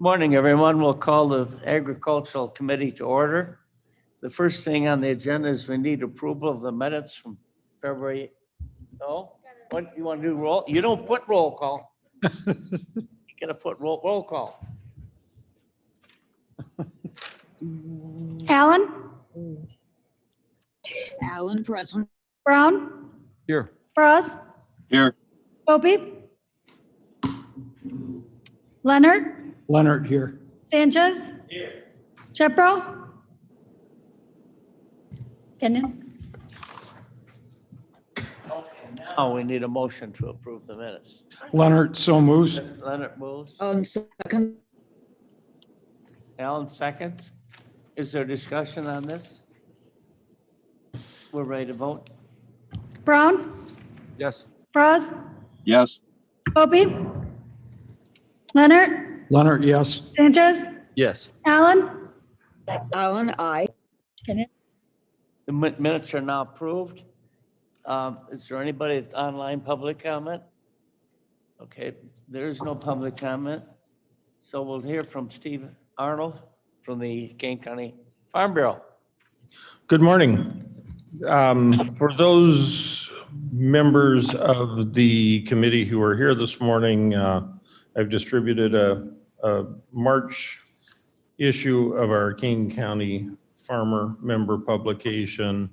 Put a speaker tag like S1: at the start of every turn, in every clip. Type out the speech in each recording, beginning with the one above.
S1: Morning, everyone. We'll call the Agricultural Committee to order. The first thing on the agenda is we need approval of the minutes from February. No? What, you want to do roll? You don't put roll call. You gotta put roll call.
S2: Allen,
S3: Allen present.
S2: Brown,
S4: Here.
S2: Frost,
S4: Here.
S2: Opie, Leonard
S4: Here.
S2: Sanchez. Shepro. Kenyon.
S1: Now we need a motion to approve the minutes.
S4: Leonard, so moves.
S1: Leonard moves.
S3: On second.
S1: Alan seconds. Is there discussion on this? We're ready to vote.
S2: Brown,
S4: Yes.
S2: Frost,
S5: Yes.
S2: Opie, Leonard,
S4: Yes.
S2: Sanchez,
S4: Yes.
S2: Allen.
S3: Allen, aye.
S2: Kenyon.
S1: The minutes are now approved. Is there anybody with online public comment? Okay, there is no public comment. So we'll hear from Steve Arnold from the Kane County Farm Bureau.
S6: Good morning. For those members of the committee who are here this morning, I've distributed a March issue of our Kane County Farmer member publication.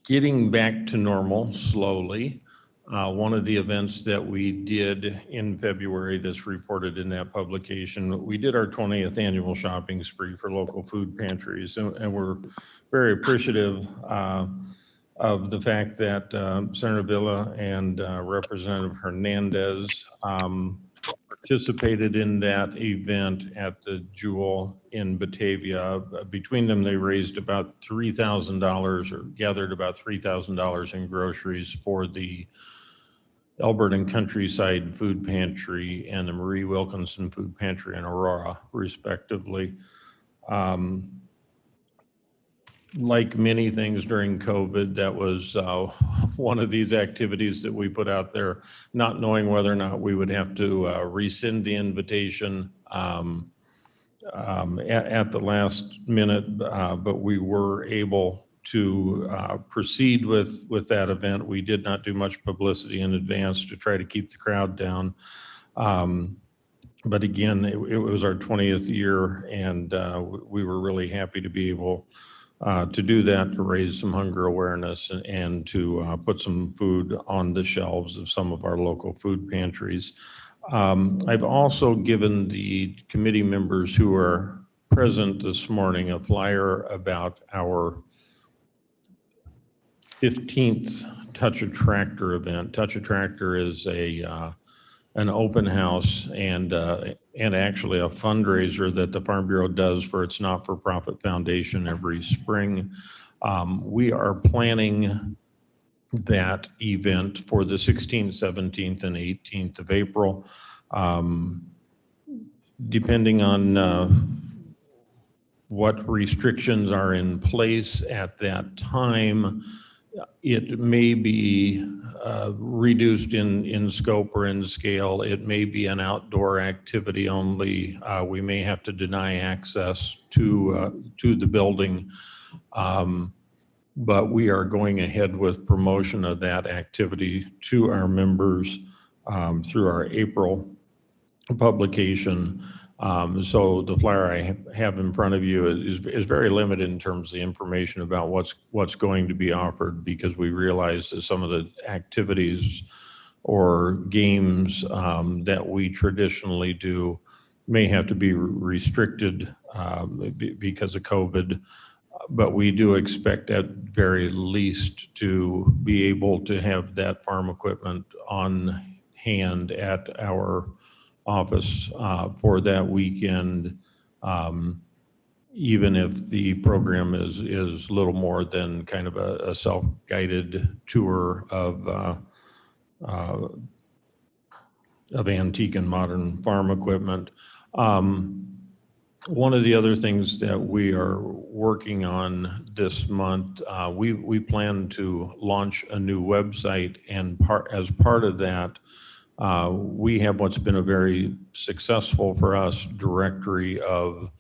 S6: Getting back to normal slowly. One of the events that we did in February that's reported in that publication, we did our 20th annual shopping spree for local food pantries, and we're very appreciative of the fact that Senator Villa and Representative Hernandez participated in that event at the Jewel in Batavia. Between them, they raised about $3,000 or gathered about $3,000 in groceries for the Elbert and Countryside Food Pantry and the Marie Wilkinson Food Pantry in Aurora, respectively. Like many things during COVID, that was one of these activities that we put out there, not knowing whether or not we would have to rescind the invitation at the last minute, but we were able to proceed with that event. We did not do much publicity in advance to try to keep the crowd down. But again, it was our 20th year, and we were really happy to be able to do that, to raise some hunger awareness and to put some food on the shelves of some of our local food pantries. I've also given the committee members who are present this morning a flyer about our 15th Touch a Tractor event. Touch a Tractor is an open house and actually a fundraiser that the Farm Bureau does for its not-for-profit foundation every spring. We are planning that event for the 16th, 17th, and 18th of April. Depending on what restrictions are in place at that time, it may be reduced in scope or in scale. It may be an outdoor activity only. We may have to deny access to the building, but we are going ahead with promotion of that activity to our members through our April publication. So the flyer I have in front of you is very limited in terms of the information about what's going to be offered, because we realize that some of the activities or games that we traditionally do may have to be restricted because of COVID. But we do expect at very least to be able to have that farm equipment on hand at our office for that weekend, even if the program is little more than kind of a self-guided tour of antique and modern farm equipment. One of the other things that we are working on this month, we plan to launch a new website, and as part of that, We have what's been a very successful for us directory of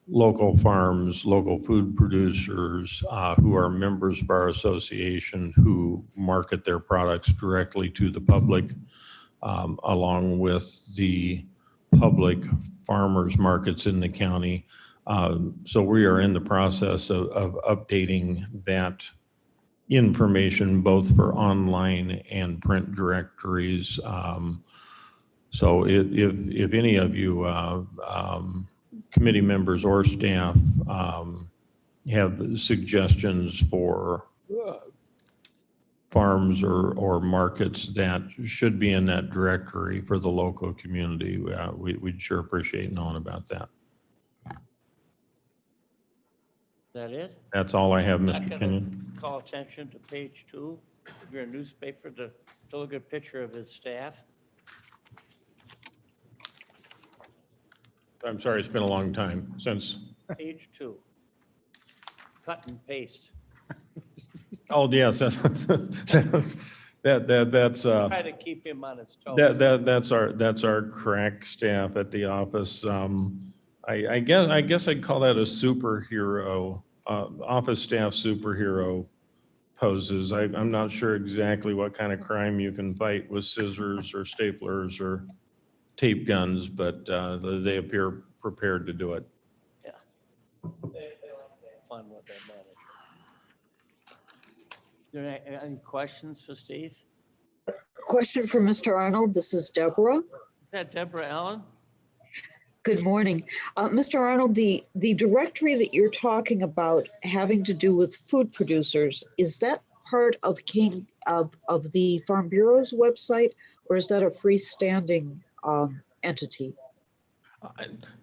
S6: local farms, local food producers who are members of our association who market their products directly to the public, along with the public farmers markets in the county. So we are in the process of updating that information both for online and print directories. So if any of you committee members or staff have suggestions for farms or markets that should be in that directory for the local community, we'd sure appreciate knowing about that.
S1: Is that it?
S6: That's all I have,
S1: Not
S6: Mr.
S1: gonna
S6: Kenyon.
S1: call attention to page 2 of your newspaper to look at a picture of his staff.
S6: I'm sorry, it's been a long time since.
S1: Page 2. Cut and paste.
S6: Oh, yes, that's
S1: Try to keep him on his toes.
S6: that's our crack staff at the office. I guess I'd call that a superhero, office staff superhero poses. I'm not sure exactly what kind of crime you can fight with scissors or staplers or tape guns, but they appear prepared to do it.
S1: Yeah. They like to have fun with their manager. Is there any questions for Steve?
S3: Question for Mr. Arnold. This is Deborah.
S1: Is that Deborah Allen?
S3: Good morning. Mr. Arnold, the directory that you're talking about having to do with food producers, is that part of of the Farm Bureau's website, or is that a freestanding entity?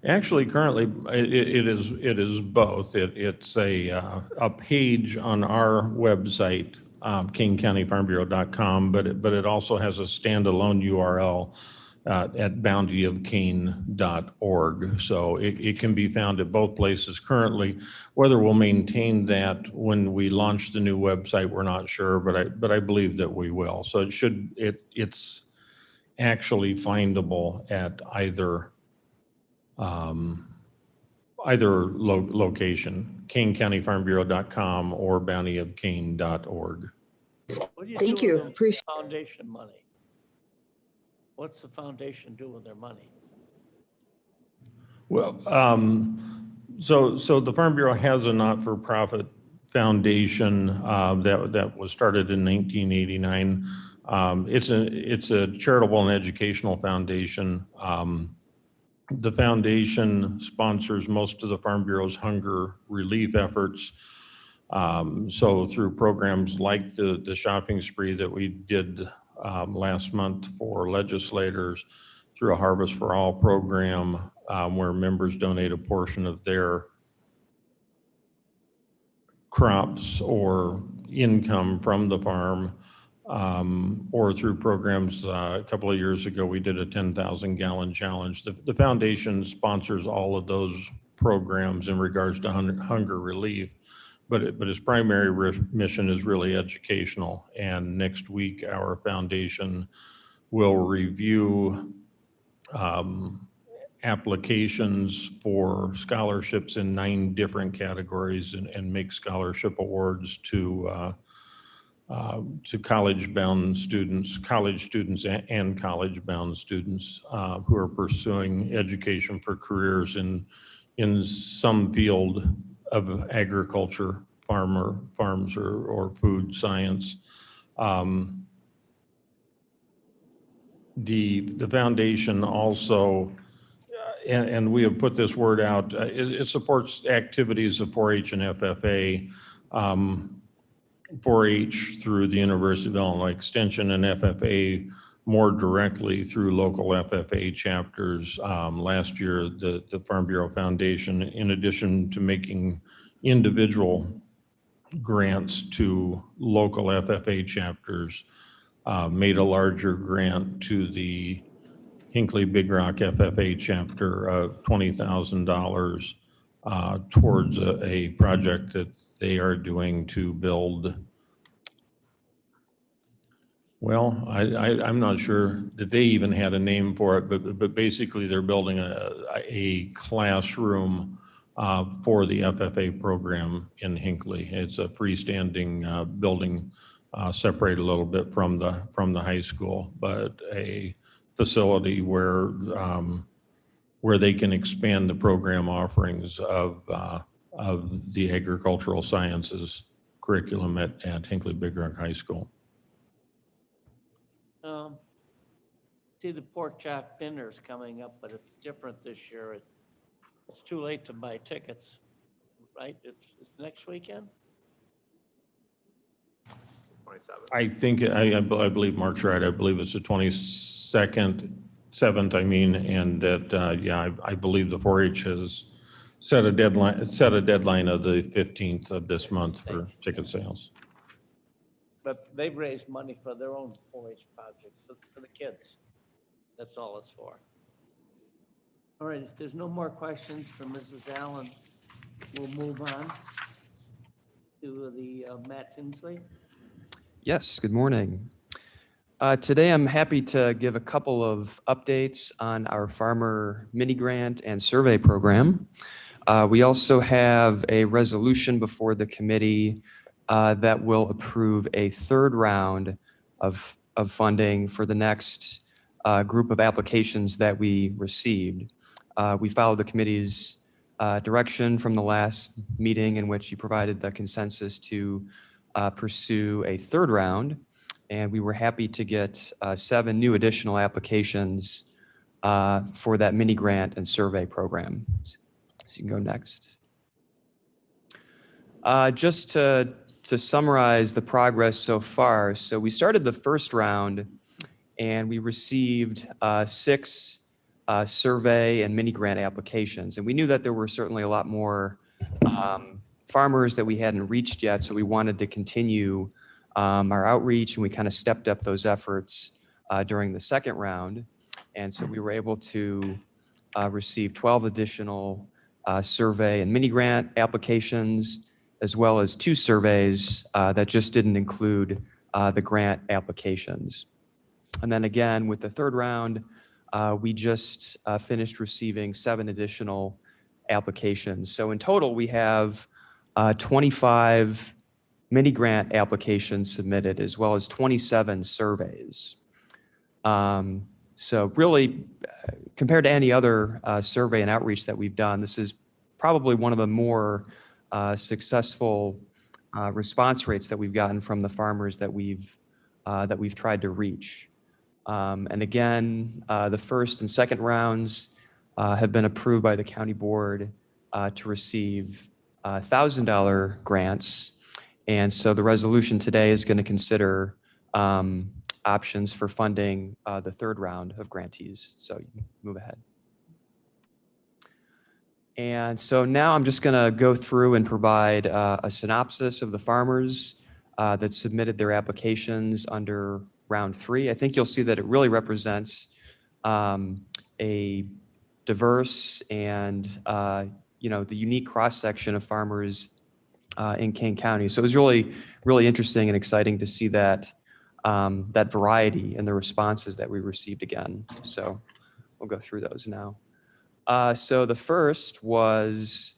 S6: Actually, currently, it is both. It's a page on our website, kingcountyfarmbureau.com, but it also has a standalone URL at bountyofkane.org. So it can be found at both places currently. Whether we'll maintain that when we launch the new website, we're not sure, but I believe that we will. So it's actually findable at either location, kingcountyfarmbureau.com or bountyofkane.org.
S1: What do you
S3: Thank
S1: do
S3: you.
S1: with the
S3: Appreciate.
S1: foundation money? What's the foundation do with their money?
S6: Well, so the Farm Bureau has a not-for-profit foundation that was started in 1989. It's a charitable and educational foundation. The foundation sponsors most of the Farm Bureau's hunger relief efforts. So through programs like the shopping spree that we did last month for legislators, through a Harvest for All program where members donate a portion of their crops or income from the farm, or through programs. A couple of years ago, we did a 10,000 gallon challenge. The foundation sponsors all of those programs in regards to hunger relief, but its primary mission is really educational. And next week, our foundation will review applications for scholarships in 9 different categories and make scholarship awards to college-bound students, college students and college-bound students who are pursuing education for careers in some field of agriculture, farms or food science. The foundation also, and we have put this word out, it supports activities of 4-H and FFA. 4-H through the University of Illinois Extension, and FFA more directly through local FFA chapters. Last year, the Farm Bureau Foundation, in addition to making individual grants to local FFA chapters, made a larger grant to the Hinckley Big Rock FFA chapter of $20,000 towards a project that they are doing to build Well, I'm not sure that they even had a name for it, but basically they're building a classroom for the FFA program in Hinckley. It's a freestanding building separated a little bit from the high school, but a facility where they can expand the program offerings of the agricultural sciences curriculum at Hinckley Big Rock High School.
S1: See, the pork chop dinner is coming up, but it's different this year. It's too late to buy tickets, right? It's next weekend?
S6: I think, I believe Mark's right. I believe it's the 22nd, 7th, I mean, and that, yeah, I believe the 4-H has set a deadline of the 15th of this month for ticket sales.
S1: But they've raised money for their own 4-H projects, for the kids. That's all it's for. All right, if there's no more questions for Mrs. Allen, we'll move on to the Matt Tinsley.
S5: Yes, good morning. Today I'm happy to give a couple of updates on our farmer mini grant and survey program. We also have a resolution before the committee that will approve a third round of funding for the next group of applications that we received. We followed the committee's direction from the last meeting in which you provided the consensus to pursue a third round, and we were happy to get 7 new additional applications for that mini grant and survey program. So you can go next. Just to summarize the progress so far, so we started the first round and we received 6 survey and mini grant applications. And we knew that there were certainly a lot more farmers that we hadn't reached yet, so we wanted to continue our outreach, and we kind of stepped up those efforts during the second round. And so we were able to receive 12 additional survey and mini grant applications, as well as 2 surveys that just didn't include the grant applications. And then again, with the third round, we just finished receiving 7 additional applications. So in total, we have 25 mini grant applications submitted, as well as 27 surveys. So really, compared to any other survey and outreach that we've done, this is probably one of the more successful response rates that we've gotten from the farmers that we've tried to reach. And again, the first and second rounds have been approved by the county board to receive $1,000 grants. And so the resolution today is going to consider options for funding the third round of grantees. So you can move ahead. And so now I'm just going to go through and provide a synopsis of the farmers that submitted their applications under round 3. I think you'll see that it really represents a diverse and the unique cross-section of farmers in Kane County. So it was really interesting and exciting to see that variety in the responses that we received again. So we'll go through those now. So the first was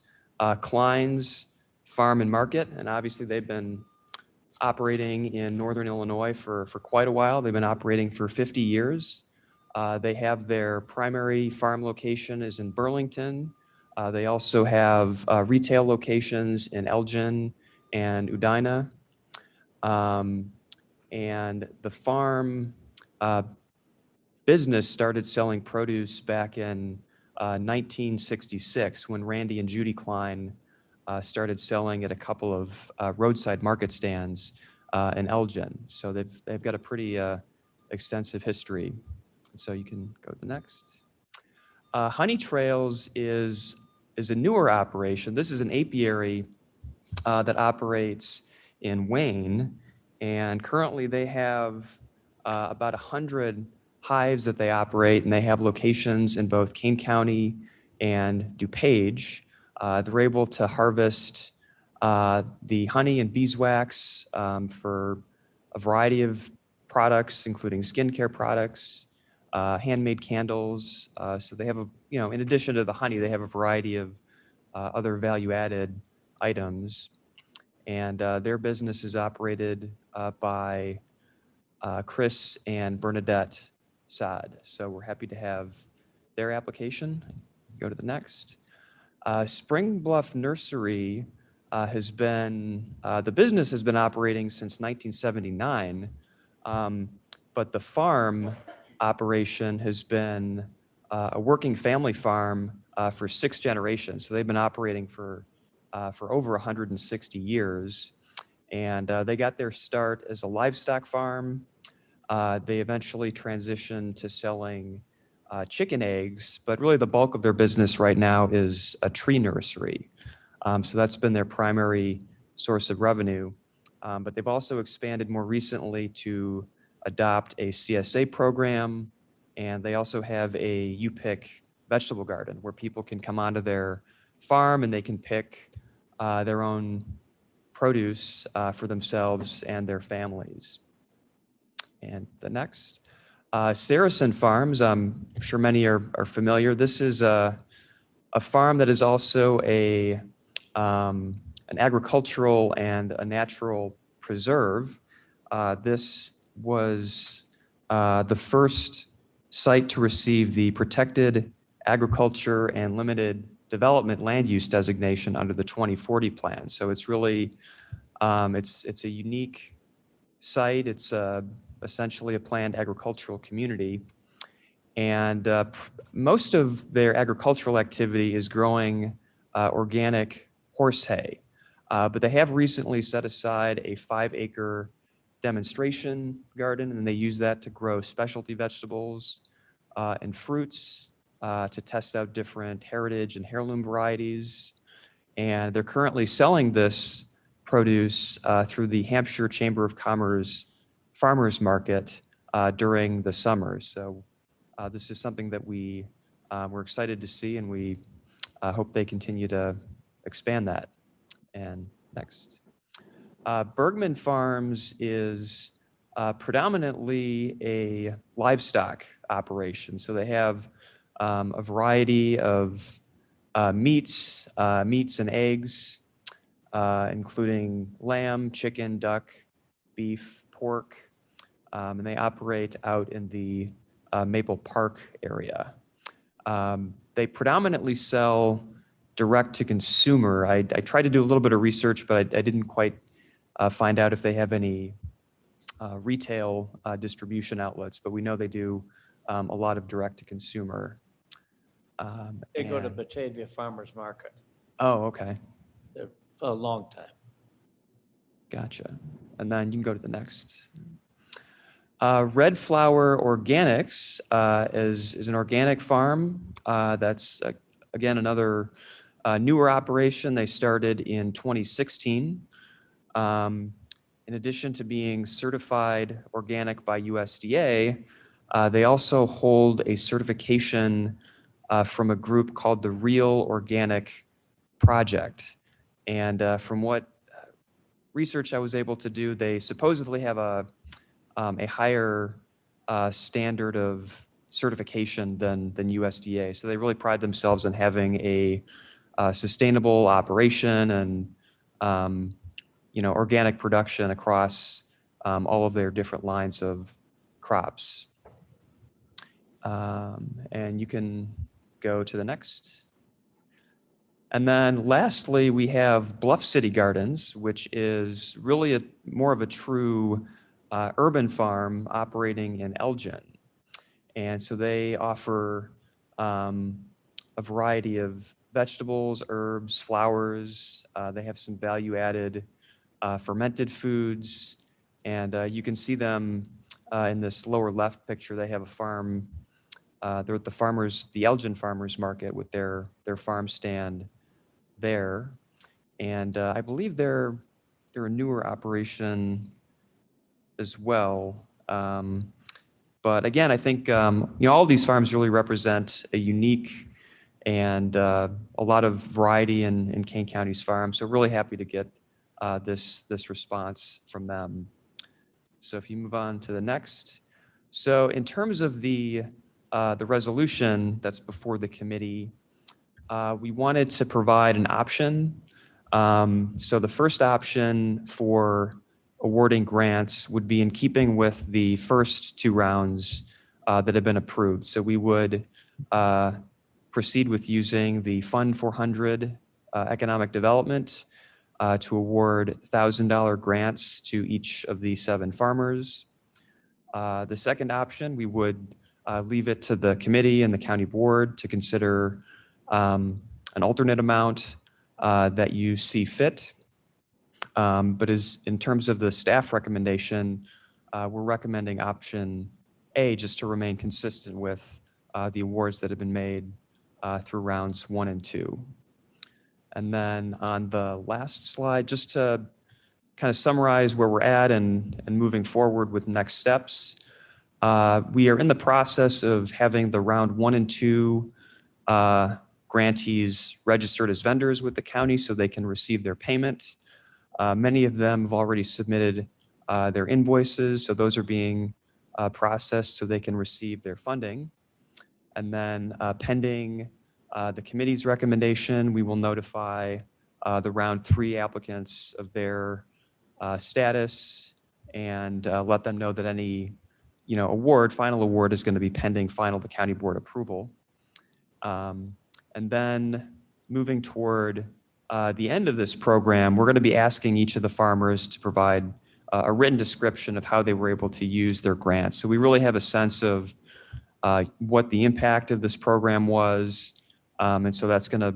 S5: Klein's Farm and Market, and obviously they've been operating in Northern Illinois for quite a while. They've been operating for 50 years. They have their primary farm location is in Burlington. They also have retail locations in Elgin and Udina. And the farm business started selling produce back in 1966 when Randy and Judy Klein started selling at a couple of roadside market stands in Elgin. So they've got a pretty extensive history. So you can go to the next. Honey Trails is a newer operation. This is an apiary that operates in Wayne, and currently they have about 100 hives that they operate, and they have locations in both Kane County and DuPage. They're able to harvest the honey and beeswax for a variety of products, including skincare products, handmade candles. So they have in addition to the honey, they have a variety of other value-added items. And their business is operated by Chris and Bernadette Saad. So we're happy to have their application. Go to the next. Spring Bluff Nursery the business has been operating since 1979, but the farm operation has been a working family farm for 6 generations. So they've been operating for over 160 years. And they got their start as a livestock farm. They eventually transitioned to selling chicken eggs, but really the bulk of their business right now is a tree nursery. So that's been their primary source of revenue. But they've also expanded more recently to adopt a CSA program, and they also have a you-pick vegetable garden where people can come onto their farm and they can pick their own produce for themselves and their families. And the next. Saracen Farms, I'm sure many are familiar. This is a farm that is also an agricultural and a natural preserve. This was the first site to receive the Protected Agriculture and Limited Development Land Use designation under the 2040 plan. So it's really, it's a unique site. It's essentially a planned agricultural community. And most of their agricultural activity is growing organic horse hay. But they have recently set aside a 5-acre demonstration garden, and they use that to grow specialty vegetables and fruits to test out different heritage and heirloom varieties. And they're currently selling this produce through the Hampshire Chamber of Commerce Farmers Market during the summer. So this is something that we're excited to see, and we hope they continue to expand that. And next. Bergman Farms is predominantly a livestock operation. So they have a variety of meats and eggs, including lamb, chicken, duck, beef, pork, and they operate out in the Maple Park area. They predominantly sell direct to consumer. I tried to do a little bit of research, but I didn't quite find out if they have any retail distribution outlets, but we know they do a lot of direct to consumer.
S1: They go to Batavia Farmers Market
S5: Oh, okay.
S1: for a long time.
S5: Gotcha. And then you can go to the next. Red Flower Organics is an organic farm that's, again, another newer operation. They started in 2016. In addition to being certified organic by USDA, they also hold a certification from a group called the Real Organic Project. And from what research I was able to do, they supposedly have a higher standard of certification than USDA. So they really pride themselves on having a sustainable operation and organic production across all of their different lines of crops. And you can go to the next. And then lastly, we have Bluff City Gardens, which is really more of a true urban farm operating in Elgin. And so they offer a variety of vegetables, herbs, flowers. They have some value-added fermented foods. And you can see them in this lower left picture. They have a farm. They're at the Elgin Farmers Market with their farm stand there. And I believe they're a newer operation as well. But again, I think all these farms really represent a unique and a lot of variety in Kane County's farms. So really happy to get this response from them. So if you move on to the next. So in terms of the resolution that's before the committee, we wanted to provide an option. So the first option for awarding grants would be in keeping with the first two rounds that have been approved. So we would proceed with using the Fund 400 Economic Development to award $1,000 grants to each of the 7 farmers. The second option, we would leave it to the committee and the county board to consider an alternate amount that you see fit. But as in terms of the staff recommendation, we're recommending option A just to remain consistent with the awards that have been made through rounds 1 and 2. And then on the last slide, just to kind of summarize where we're at and moving forward with next steps, we are in the process of having the round 1 and 2 grantees registered as vendors with the county so they can receive their payment. Many of them have already submitted their invoices, so those are being processed so they can receive their funding. And then pending the committee's recommendation, we will notify the round 3 applicants of their status and let them know that any final award is going to be pending the county board approval. And then moving toward the end of this program, we're going to be asking each of the farmers to provide a written description of how they were able to use their grants. So we really have a sense of what the impact of this program was. And so that's going to,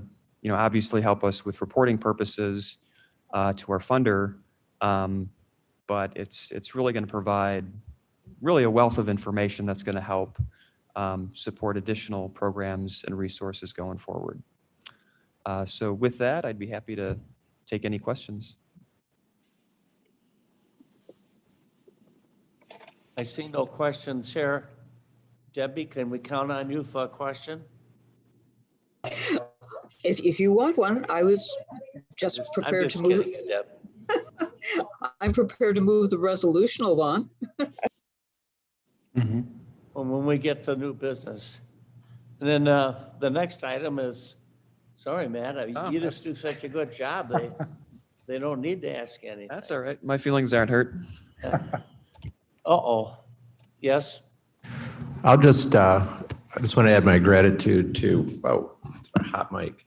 S5: obviously help us with reporting purposes to our funder. But it's really going to provide really a wealth of information that's going to help support additional programs and resources going forward. So with that, I'd be happy to take any questions.
S1: I see no questions here. Debbie, can we count on you for a question?
S3: If you want one, I was just
S1: I'm
S3: prepared
S1: just
S3: to move.
S1: kidding you, Deb.
S3: I'm prepared to move the resolution along.
S1: When we get to new business. And then the next item is, sorry, Matt, you just do such a good job. They don't need to ask anything.
S5: That's all right. My feelings aren't hurt.
S1: Uh-oh. Yes?
S7: I just want to add my gratitude to, it's my hot mic.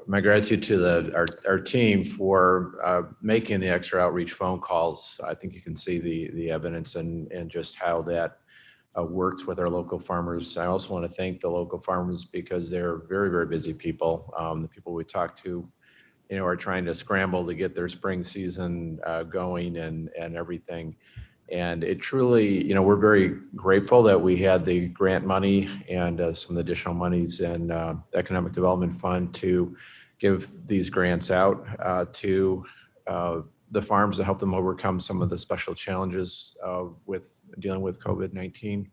S7: My gratitude to our team for making the extra outreach phone calls. I think you can see the evidence and just how that works with our local farmers. I also want to thank the local farmers because they're very, very busy people. The people we talk to, are trying to scramble to get their spring season going and everything. And it truly, we're very grateful that we had the grant money and some additional monies in Economic Development Fund to give these grants out to the farms to help them overcome some of the special challenges with dealing with COVID-19.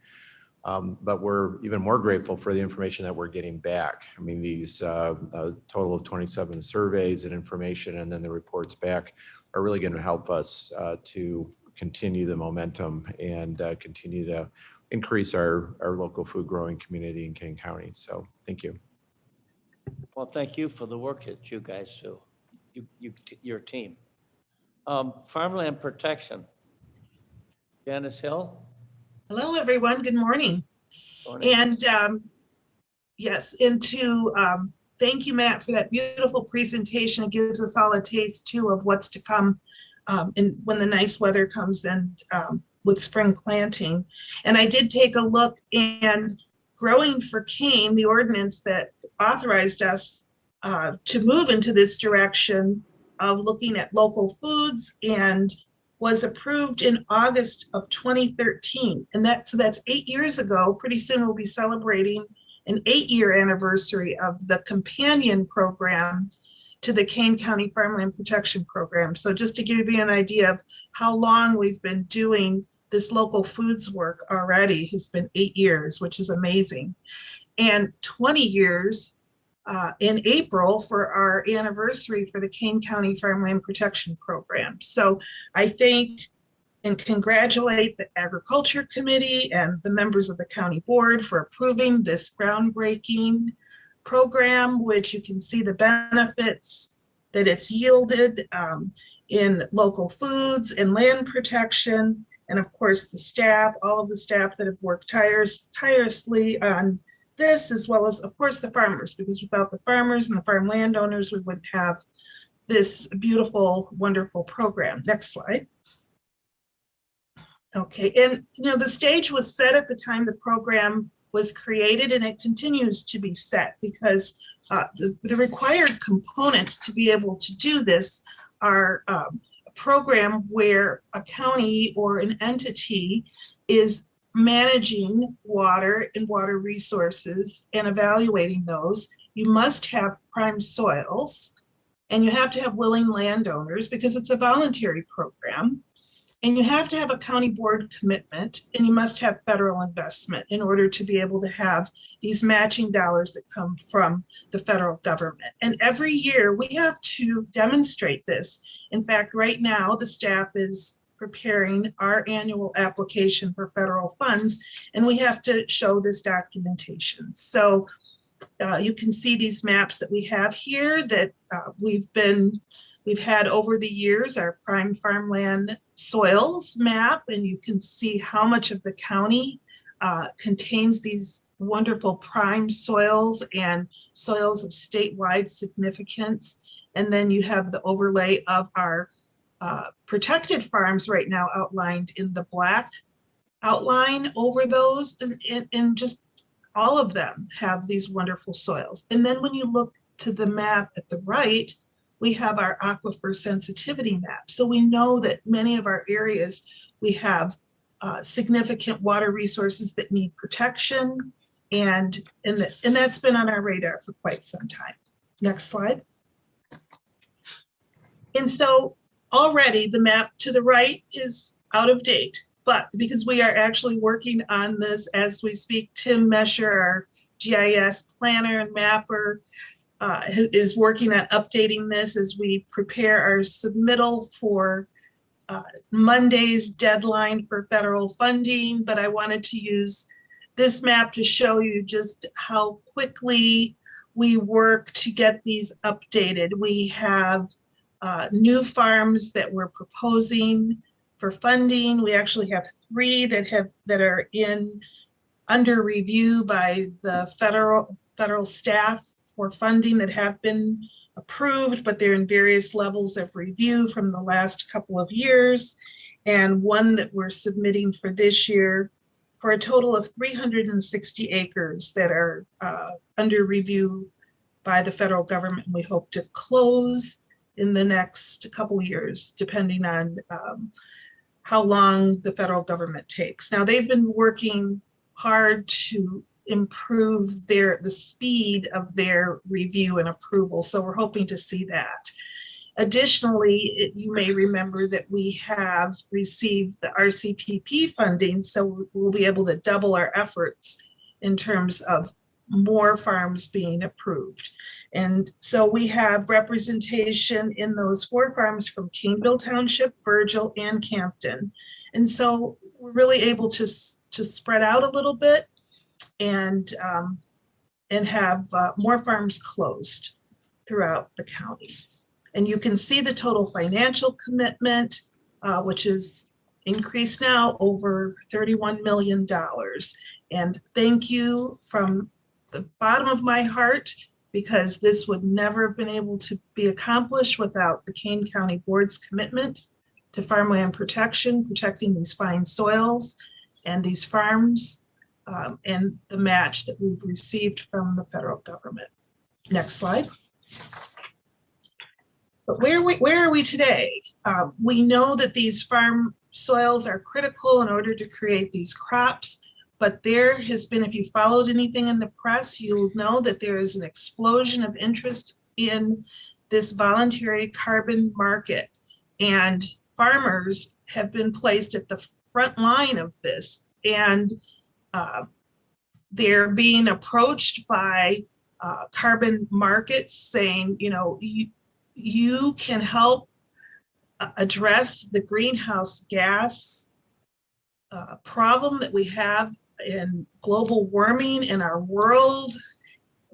S7: But we're even more grateful for the information that we're getting back. I mean, these a total of 27 surveys and information, and then the reports back are really going to help us to continue the momentum and continue to increase our local food growing community in Kane County. So thank you.
S1: Well, thank you for the work that you guys do, your team. Farmland protection. Janice Hill.
S8: Hello, everyone. Good morning.
S1: Morning.
S8: And yes, and to thank you, Matt, for that beautiful presentation. It gives us all a taste too of what's to come and when the nice weather comes and with spring planting. And I did take a look, and Growing for Kane, the ordinance that authorized us to move into this direction of looking at local foods, and was approved in August of 2013. And that's 8 years ago. Pretty soon we'll be celebrating an 8-year anniversary of the companion program to the Kane County Farmland Protection Program. So just to give you an idea of how long we've been doing this local foods work already, has been 8 years, which is amazing. And 20 years in April for our anniversary for the Kane County Farmland Protection Program. So I thank and congratulate the Agriculture Committee and the members of the County Board for approving this groundbreaking program, which you can see the benefits that it's yielded in local foods and land protection. And of course, the staff, all of the staff that have worked tirelessly on this, as well as, of course, the farmers, because without the farmers and the farm landowners, we wouldn't have this beautiful, wonderful program. Next slide. Okay, and the stage was set at the time the program was created, and it continues to be set because the required components to be able to do this are a program where a county or an entity is managing water and water resources and evaluating those. You must have prime soils, and you have to have willing landowners because it's a voluntary program. And you have to have a county board commitment, and you must have federal investment in order to be able to have these matching dollars that come from the federal government. And every year we have to demonstrate this. In fact, right now the staff is preparing our annual application for federal funds, and we have to show this documentation. So you can see these maps that we have here that we've had over the years, our prime farmland soils map, and you can see how much of the county contains these wonderful prime soils and soils of statewide significance. And then you have the overlay of our protected farms right now outlined in the black outline over those, and just all of them have these wonderful soils. And then when you look to the map at the right, we have our aquifer sensitivity map. So we know that many of our areas, we have significant water resources that need protection, and that's been on our radar for quite some time. Next slide. And so already the map to the right is out of date, but because we are actually working on this as we speak, Tim Mesher, our GIS planner and mapper, is working on updating this as we prepare our submittal for Monday's deadline for federal funding. But I wanted to use this map to show you just how quickly we work to get these updated. We have new farms that we're proposing for funding. We actually have 3 that are under review by the federal staff for funding that have been approved, but they're in various levels of review from the last couple of years, and 1 that we're submitting for this year for a total of 360 acres that are under review by the federal government. We hope to close in the next couple of years, depending on how long the federal government takes. Now, they've been working hard to improve the speed of their review and approval. So we're hoping to see that. Additionally, you may remember that we have received the RCPP funding, so we'll be able to double our efforts in terms of more farms being approved. And so we have representation in those 4 farms from Caneville Township, Virgil, and Campton. And so we're really able to spread out a little bit and have more farms closed throughout the county. And you can see the total financial commitment, which is increased now over $31 million. And thank you from the bottom of my heart, because this would never have been able to be accomplished without the Kane County Board's commitment to farmland protection, protecting these fine soils and these farms, and the match that we've received from the federal government. Next slide. But where are we today? We know that these farm soils are critical in order to create these crops, but there has been, if you followed anything in the press, you'll know that there is an explosion of interest in this voluntary carbon market, and farmers have been placed at the front line of this, and they're being approached by carbon markets saying, you know, you can help address the greenhouse gas problem that we have in global warming in our world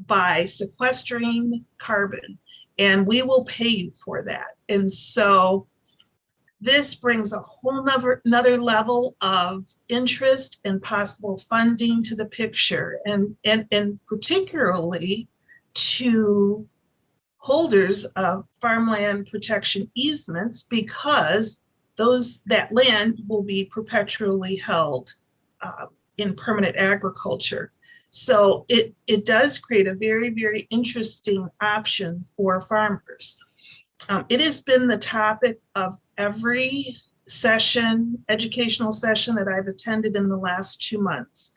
S8: by sequestering carbon, and we will pay you for that. And so this brings a whole another level of interest and possible funding to the picture, and particularly to holders of farmland protection easements, because that land will be perpetually held in permanent agriculture. So it does create a very, very interesting option for farmers. It has been the topic of every educational session that I've attended in the last 2 months.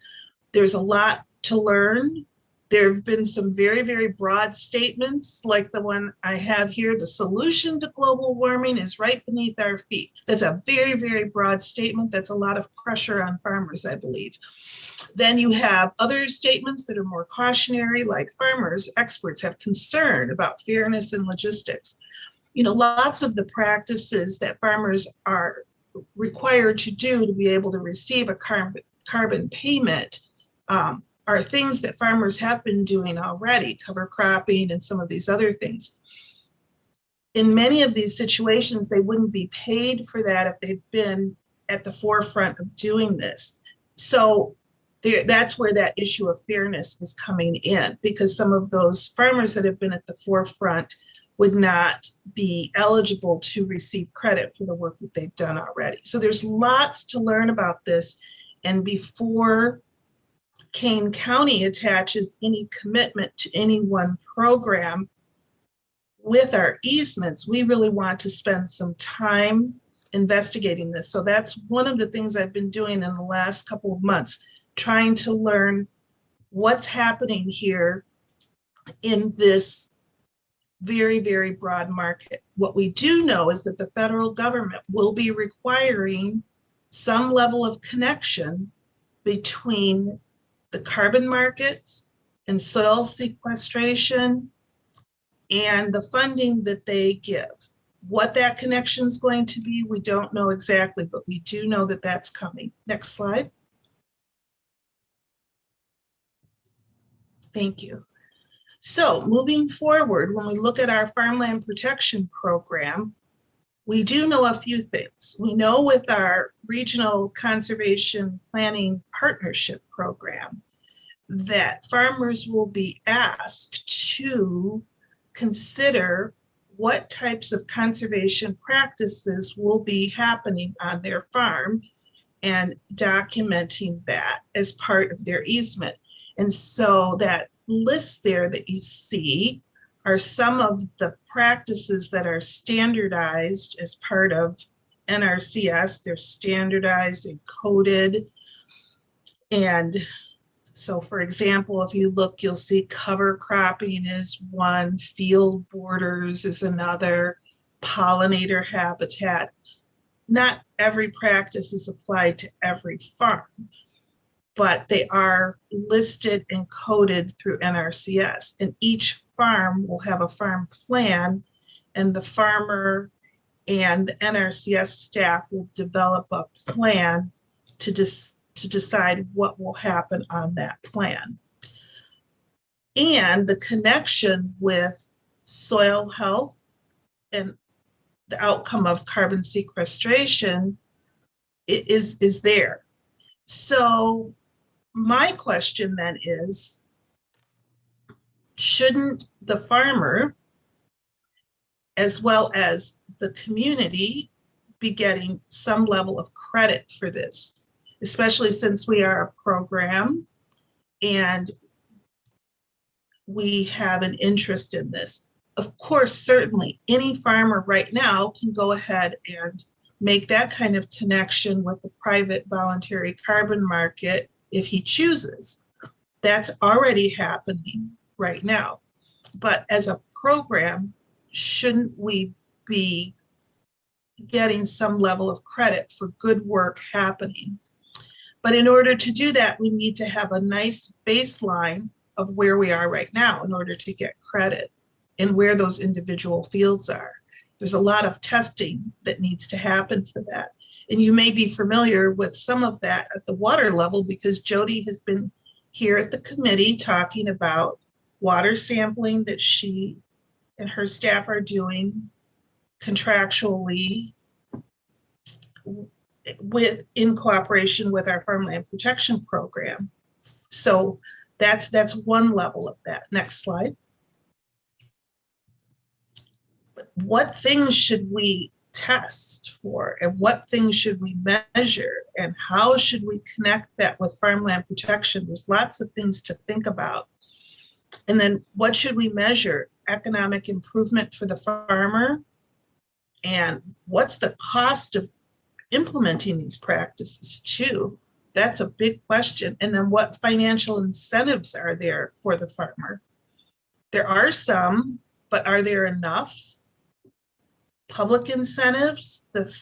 S8: There's a lot to learn. There have been some very, very broad statements like the one I have here: the solution to global warming is right beneath our feet. That's a very, very broad statement. That's a lot of pressure on farmers, I believe. Then you have other statements that are more cautionary, like farmers, experts have concern about fairness and logistics. You know, lots of the practices that farmers are required to do to be able to receive a carbon payment are things that farmers have been doing already, cover cropping and some of these other things. In many of these situations, they wouldn't be paid for that if they've been at the forefront of doing this. So that's where that issue of fairness is coming in, because some of those farmers that have been at the forefront would not be eligible to receive credit for the work that they've done already. So there's lots to learn about this. And before Kane County attaches any commitment to any one program with our easements, we really want to spend some time investigating this. So that's one of the things I've been doing in the last couple of months, trying to learn what's happening here in this very, very broad market. What we do know is that the federal government will be requiring some level of connection between the carbon markets and soil sequestration and the funding that they give. What that connection is going to be, we don't know exactly, but we do know that that's coming. Next slide. Thank you. So moving forward, when we look at our farmland protection program, we do know a few things. We know with our regional conservation planning partnership program that farmers will be asked to consider what types of conservation practices will be happening on their farm and documenting that as part of their easement. And so that list there that you see are some of the practices that are standardized as part of NRCS. They're standardized and coded. And so, for example, if you look, you'll see cover cropping is one, field borders is another, pollinator habitat. Not every practice is applied to every farm, but they are listed and coded through NRCS. And each farm will have a farm plan, and the farmer and the NRCS staff will develop a plan to decide what will happen on that plan. And the connection with soil health and the outcome of carbon sequestration is there. So my question then is, shouldn't the farmer, as well as the community, be getting some level of credit for this, especially since we are a program and we have an interest in this? Of course, certainly any farmer right now can go ahead and make that kind of connection with the private voluntary carbon market if he chooses. That's already happening right now. But as a program, shouldn't we be getting some level of credit for good work happening? But in order to do that, we need to have a nice baseline of where we are right now in order to get credit and where those individual fields are. There's a lot of testing that needs to happen for that. And you may be familiar with some of that at the water level because Jody has been here at the committee talking about water sampling that she and her staff are doing contractually in cooperation with our farmland protection program. So that's one level of that. Next slide. But what things should we test for, and what things should we measure, and how should we connect that with farmland protection? There's lots of things to think about. And then what should we measure? Economic improvement for the farmer, and what's the cost of implementing these practices too? That's a big question. And then what financial incentives are there for the farmer? There are some, but are there enough? Public incentives, the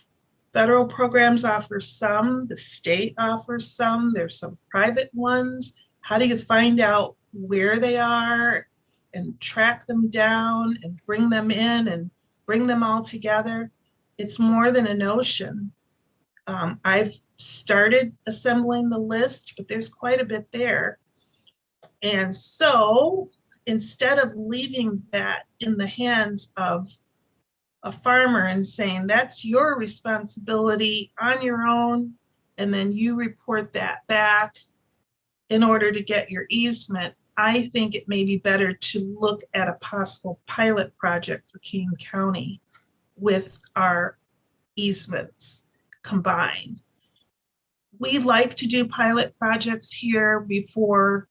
S8: federal programs offer some, the state offers some, there's some private ones. How do you find out where they are and track them down and bring them in and bring them all together? It's more than a notion. I've started assembling the list, but there's quite a bit there. And so instead of leaving that in the hands of a farmer and saying, that's your responsibility on your own, and then you report that back in order to get your easement, I think it may be better to look at a possible pilot project for King County with our easements combined. We like to do pilot projects here before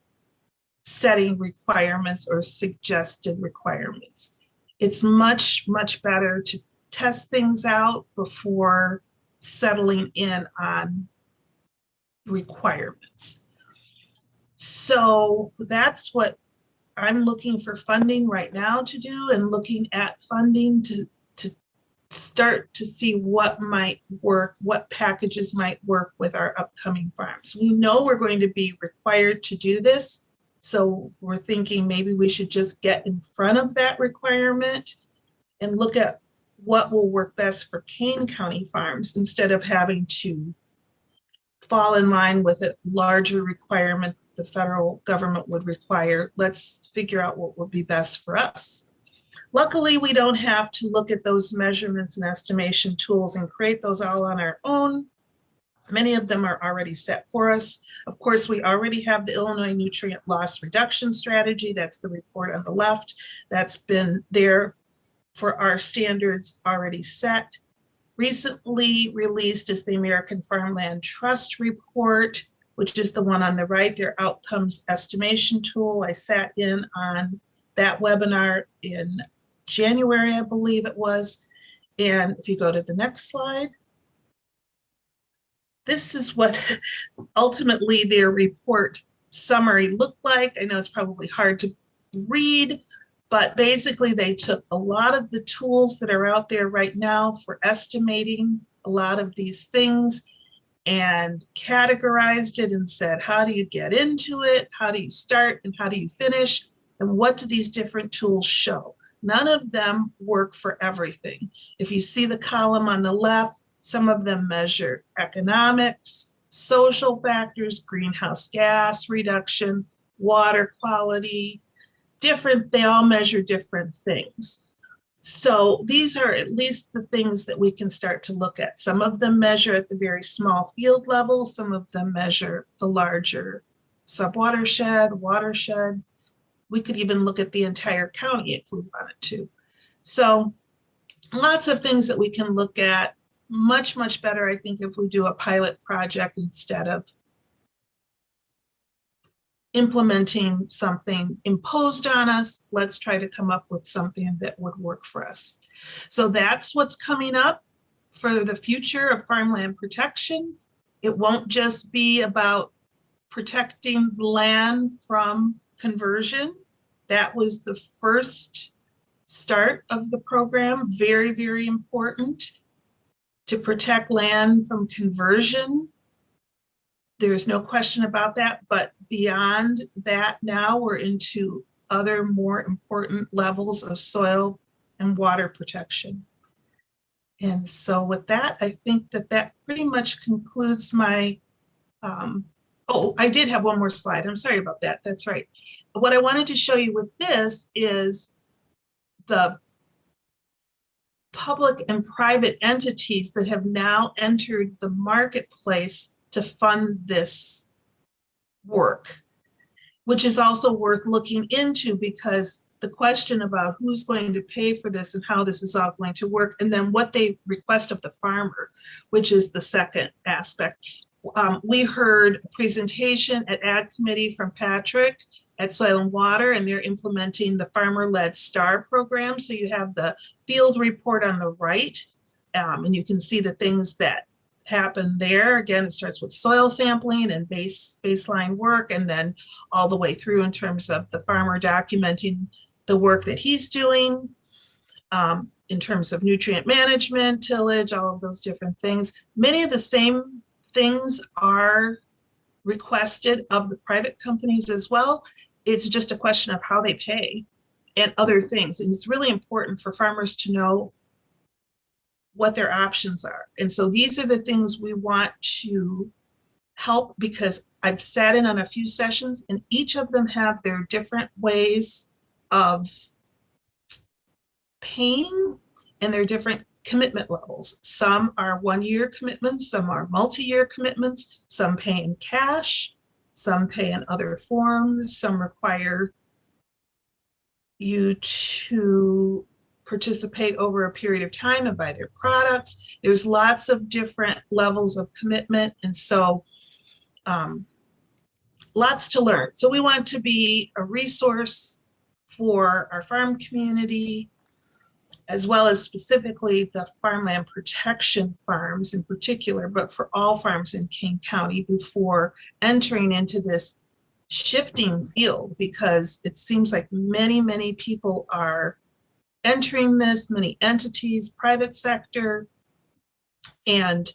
S8: setting requirements or suggested requirements. It's much, much better to test things out before settling in on requirements. So that's what I'm looking for funding right now to do, and looking at funding to start to see what might work, what packages might work with our upcoming farms. We know we're going to be required to do this, so we're thinking maybe we should just get in front of that requirement and look at what will work best for Kane County farms instead of having to fall in line with a larger requirement the federal government would require. Let's figure out what would be best for us. Luckily, we don't have to look at those measurements and estimation tools and create those all on our own. Many of them are already set for us. Of course, we already have the Illinois Nutrient Loss Reduction Strategy. That's the report on the left. That's been there for our standards already set. Recently released is the American Farmland Trust Report, which is the one on the right, their outcomes estimation tool. I sat in on that webinar in January, I believe it was. And if you go to the next slide, this is what ultimately their report summary looked like. I know it's probably hard to read, but basically they took a lot of the tools that are out there right now for estimating a lot of these things and categorized it and said, how do you get into it? How do you start and how do you finish? And what do these different tools show? None of them work for everything. If you see the column on the left, some of them measure economics, social factors, greenhouse gas reduction, water quality, they all measure different things. So these are at least the things that we can start to look at. Some of them measure at the very small field level. Some of them measure the larger subwatershed, watershed. We could even look at the entire county if we wanted to. So lots of things that we can look at. Much, much better, I think, if we do a pilot project instead of implementing something imposed on us. Let's try to come up with something that would work for us. So that's what's coming up for the future of farmland protection. It won't just be about protecting land from conversion. That was the first start of the program. Very, very important to protect land from conversion. There's no question about that, but beyond that, now we're into other more important levels of soil and water protection. And so with that, I think that that pretty much concludes my, oh, I did have one more slide. I'm sorry about that. That's right. What I wanted to show you with this is the public and private entities that have now entered the marketplace to fund this work, which is also worth looking into, because the question about who's going to pay for this and how this is all going to work, and then what they request of the farmer, which is the second aspect. We heard a presentation at Ag Committee from Patrick at Soil and Water, and they're implementing the farmer-led STAR program. So you have the field report on the right, and you can see the things that happen there. Again, it starts with soil sampling and baseline work, and then all the way through in terms of the farmer documenting the work that he's doing, in terms of nutrient management, tillage, all of those different things. Many of the same things are requested of the private companies as well. It's just a question of how they pay and other things. And it's really important for farmers to know what their options are. And so these are the things we want to help, because I've sat in on a few sessions and each of them have their different ways of paying and their different commitment levels. Some are 1-year commitments, some are multi-year commitments, some pay in cash, some pay in other forms, some require you to participate over a period of time and buy their products. There's lots of different levels of commitment, and so lots to learn. So we want to be a resource for our farm community, as well as specifically the farmland protection farms in particular, but for all farms in Kane County before entering into this shifting field, because it seems like many, many people are entering this, many entities, private sector, and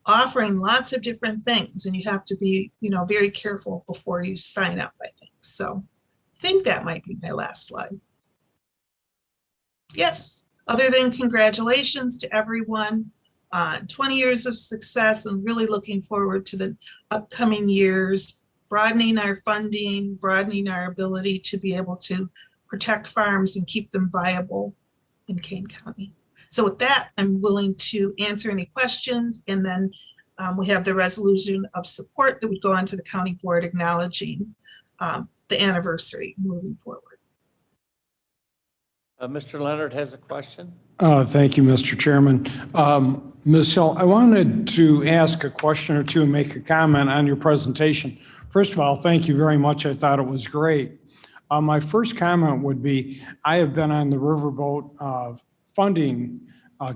S8: offering lots of different things. And you have to be, very careful before you sign up, I think. So I think that might be my last slide. Yes, other than congratulations to everyone on 20 years of success, and really looking forward to the upcoming years, broadening our funding, broadening our ability to be able to protect farms and keep them viable in Kane County. So with that, I'm willing to answer any questions, and then we have the resolution of support that would go on to the county board acknowledging the anniversary moving forward.
S1: Mr. Leonard has a question.
S4: Thank you, Mr. Chairman. Ms. Hill, I wanted to ask a question or two and make a comment on your presentation. First of all, thank you very much. I thought it was great. My first comment would be, I have been on the Riverboat Funding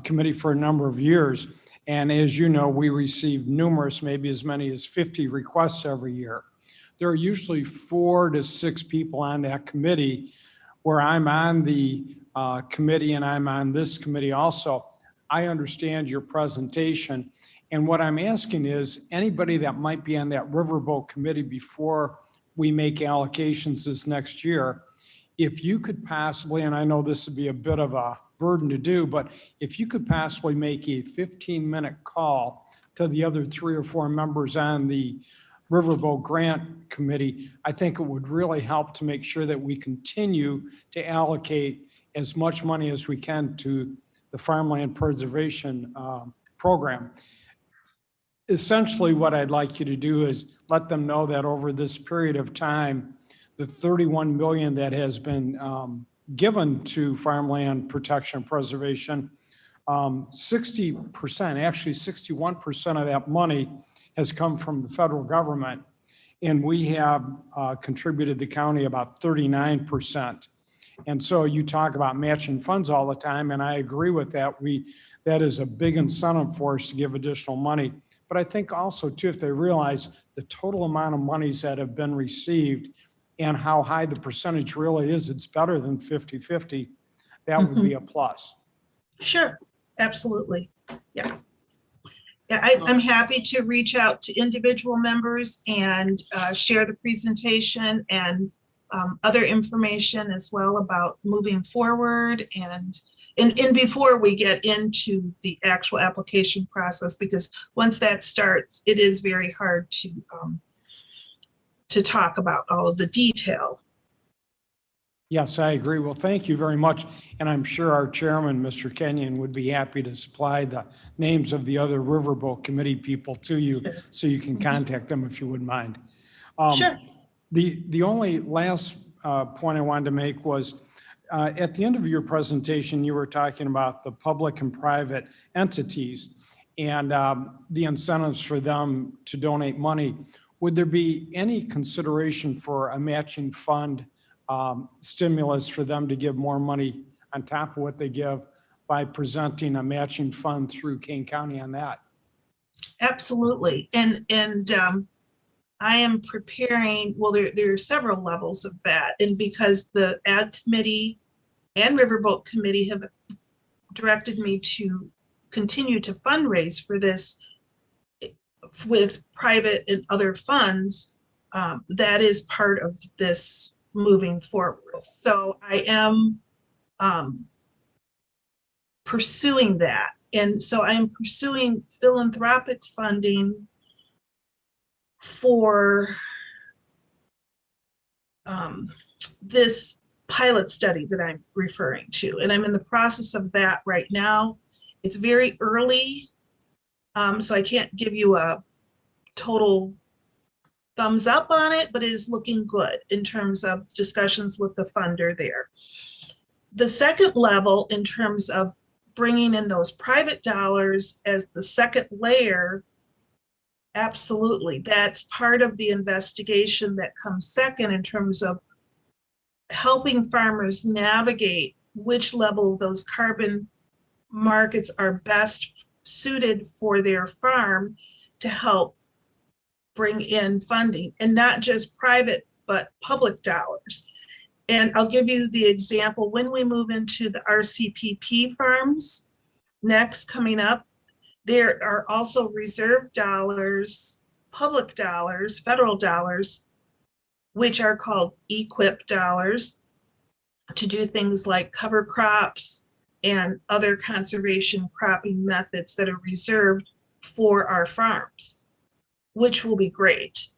S4: Committee for a number of years. And as you know, we receive numerous, maybe as many as 50 requests every year. There are usually 4 to 6 people on that committee, where I'm on the committee and I'm on this committee also. I understand your presentation. And what I'm asking is, anybody that might be on that Riverboat Committee before we make allocations this next year, if you could possibly, and I know this would be a bit of a burden to do, but if you could possibly make a 15-minute call to the other 3 or 4 members on the Riverboat Grant Committee, I think it would really help to make sure that we continue to allocate as much money as we can to the farmland preservation program. Essentially, what I'd like you to do is let them know that over this period of time, the $31 million that has been given to farmland protection and preservation, 60%, actually 61% of that money has come from the federal government, and we have contributed the county about 39%. And so you talk about matching funds all the time, and I agree with that. That is a big incentive for us to give additional money. But I think also too, if they realize the total amount of monies that have been received and how high the percentage really is, it's better than 50-50. That would be a plus.
S8: Sure, absolutely. Yeah. Yeah, I'm happy to reach out to individual members and share the presentation and other information as well about moving forward. And and before we get into the actual application process, because once that starts, it is very hard to talk about all of the detail.
S4: Yes, I agree. Well, thank you very much. And I'm sure our chairman, Mr. Kenyon, would be happy to supply the names of the other Riverboat Committee people to you so you can contact them if you wouldn't mind.
S8: Sure.
S4: The only last point I wanted to make was at the end of your presentation, you were talking about the public and private entities and the incentives for them to donate money. Would there be any consideration for a matching fund stimulus for them to give more money on top of what they give by presenting a matching fund through Kane County on that?
S8: Absolutely. And I am preparing, well, there are several levels of that. And because the Ad Committee and Riverboat Committee have directed me to continue to fundraise for this with private and other funds, that is part of this moving forward. So I am pursuing that. And so I am pursuing philanthropic funding for this pilot study that I'm referring to. And I'm in the process of that right now. It's very early, so I can't give you a total thumbs up on it, but it is looking good in terms of discussions with the funder there. The second level, in terms of bringing in those private dollars as the second layer, absolutely. That's part of the investigation that comes second in terms of helping farmers navigate which level of those carbon markets are best suited for their farm to help bring in funding, and not just private, but public dollars. And I'll give you the example when we move into the RCPP farms next coming up, there are also reserve dollars, public dollars, federal dollars, which are called EQIP dollars, to do things like cover crops and other conservation cropping methods that are reserved for our farms, which will be great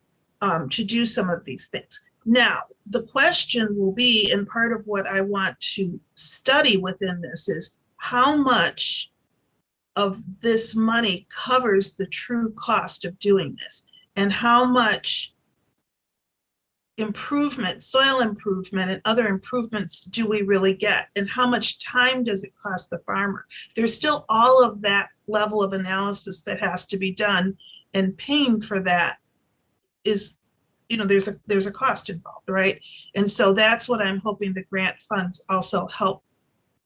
S8: to do some of these things. Now, the question will be, and part of what I want to study within this is how much of this money covers the true cost of doing this, and how much improvement, soil improvement and other improvements do we really get, and how much time does it cost the farmer? There's still all of that level of analysis that has to be done, and paying for that is, you know, there's a cost involved, right? And so that's what I'm hoping the grant funds also help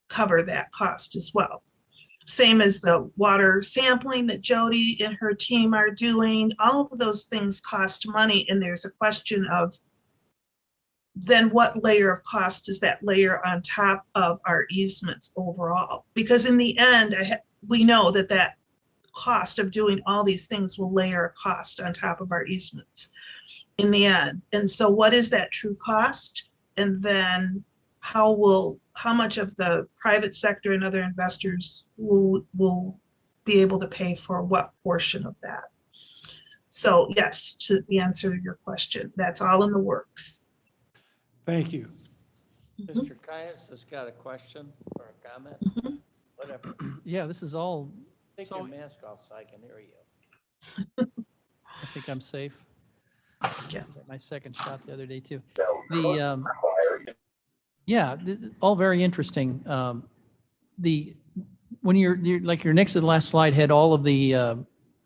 S8: cover that cost as well. Same as the water sampling that Jody and her team are doing. All of those things cost money, and there's a question of then what layer of cost does that layer on top of our easements overall? Because in the end, we know that that cost of doing all these things will layer a cost on top of our easements in the end. And so what is that true cost? And then how much of the private sector and other investors will be able to pay for what portion of that? So yes, to the answer to your question, that's all in the works.
S4: Thank you.
S1: Mr. Caius has got a question or a comment, whatever.
S9: Yeah, this is all,
S1: Take
S9: so
S1: your mask off so I can hear you.
S9: I think I'm safe.
S8: Yeah.
S9: Got my second shot the other day too. The, yeah, all very interesting. When you're like your next to the last slide had all of the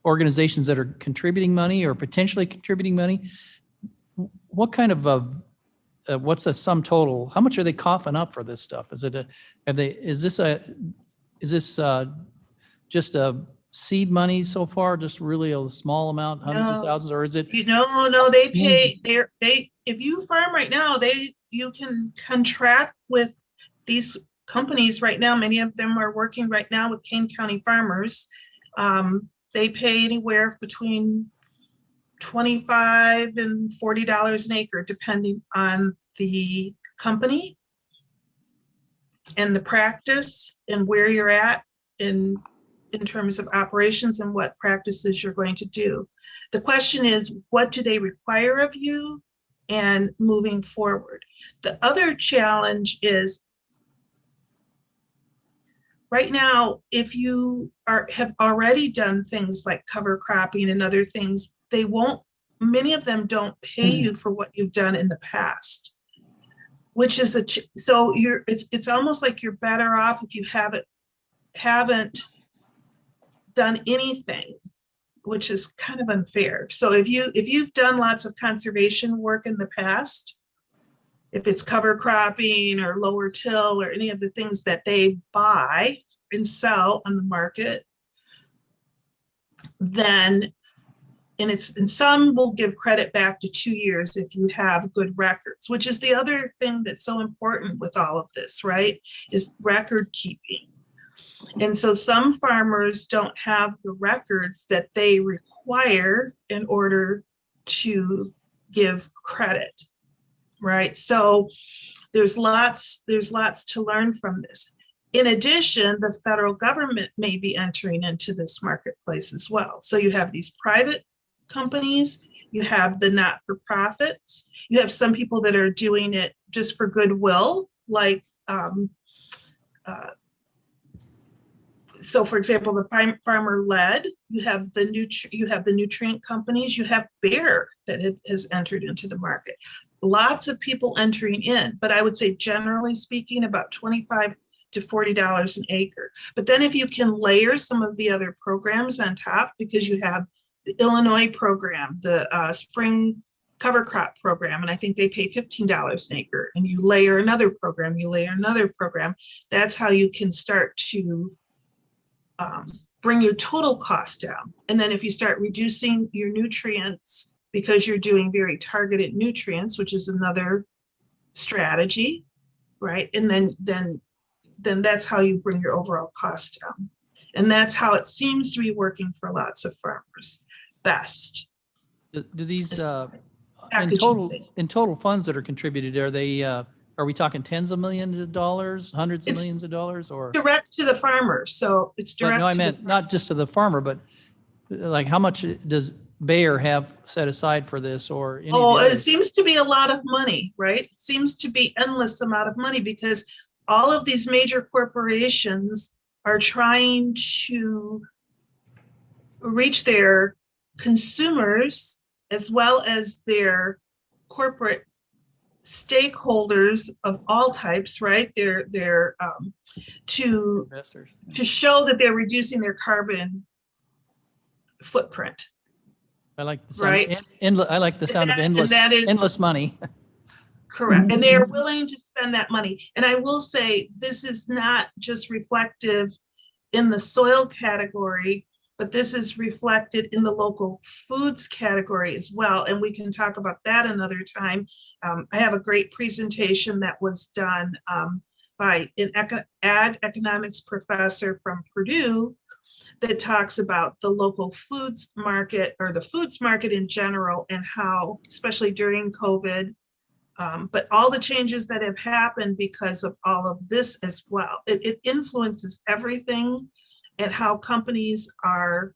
S9: organizations that are contributing money or potentially contributing money. What kind of what's the sum total? How much are they coughing up for this stuff? Is this just a seed money so far? Just really a small amount, hundreds of thousands, or is it?
S8: No, they pay. If you farm right now, you can contract with these companies right now. Many of them are working right now with Kane County farmers. They pay anywhere between $25 and $40 an acre, depending on the company. and the practice and where you're at in terms of operations and what practices you're going to do. The question is, what do they require of you and moving forward? The other challenge is right now, if you have already done things like cover cropping and other things, many of them don't pay you for what you've done in the past, which is it's almost like you're better off if you haven't done anything, which is kind of unfair. So if you've done lots of conservation work in the past, if it's cover cropping or lower till or any of the things that they buy and sell on the market, then, and some will give credit back to 2 years if you have good records, which is the other thing that's so important with all of this, right? Is record keeping. And so some farmers don't have the records that they require in order to give credit, right? So there's lots to learn from this. In addition, the federal government may be entering into this marketplace as well. So you have these private companies, you have the not-for-profits, you have some people that are doing it just for goodwill, like so for example, the farmer-led, you have the nutrient companies, you have Bayer that has entered into the market. Lots of people entering in, but I would say generally speaking, about $25 to $40 an acre. But then if you can layer some of the other programs on top, because you have the Illinois program, the spring cover crop program, and I think they pay $15 an acre, and you layer another program, that's how you can start to bring your total cost down. And then if you start reducing your nutrients because you're doing very targeted nutrients, which is another strategy, right? And then that's how you bring your overall cost down. And that's how it seems to be working for lots of farmers best.
S9: Do these, in
S8: Packaging
S9: total funds that are contributed, are we talking tens of millions of dollars, hundreds of millions of dollars, or?
S8: direct to the farmer. So it's direct.
S9: No, I
S8: to
S9: meant
S8: the
S9: not just to the farmer, but like how much does Bayer have set aside for this, or any of the
S8: Oh, it
S9: others?
S8: seems to be a lot of money, right? It seems to be endless amount of money because all of these major corporations are trying to reach their consumers as well as their corporate stakeholders of all types, right? They're to
S9: Investors.
S8: show that they're reducing their carbon footprint.
S9: I like the sound,
S8: Right.
S9: I like the sound of
S8: And
S9: endless,
S8: that is
S9: endless money.
S8: correct. And they're willing to spend that money. And I will say, this is not just reflective in the soil category, but this is reflected in the local foods category as well. And we can talk about that another time. I have a great presentation that was done by an ag economics professor from Purdue that talks about the local foods market, or the foods market in general, and how, especially during COVID, but all the changes that have happened because of all of this as well. It influences everything, and how companies are,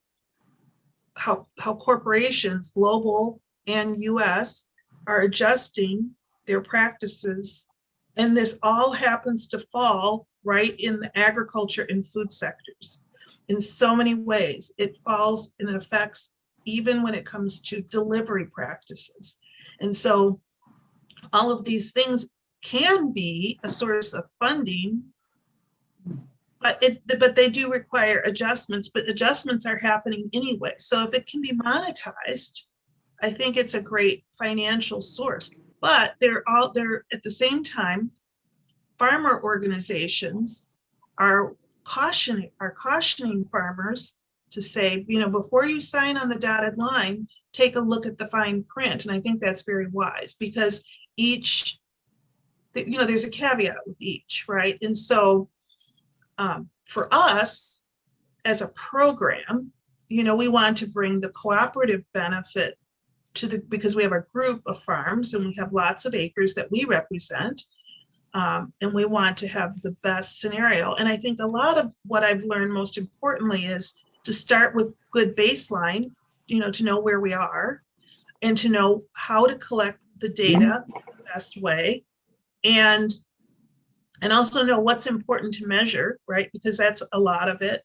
S8: how corporations, global and US, are adjusting their practices. And this all happens to fall right in the agriculture and food sectors. In so many ways, it falls and it affects even when it comes to delivery practices. And so all of these things can be a source of funding, but they do require adjustments, but adjustments are happening anyway. So if it can be monetized, I think it's a great financial source. But they're at the same time, farmer organizations are cautioning farmers to say, before you sign on the dotted line, take a look at the fine print. And I think that's very wise, because there's a caveat with each, right? And so for us as a program, we want to bring the cooperative benefit because we have a group of farms and we have lots of acres that we represent. And we want to have the best scenario. And I think a lot of what I've learned most importantly is to start with good baseline, to know where we are and to know how to collect the data the best way. And also know what's important to measure, right? Because that's a lot of it.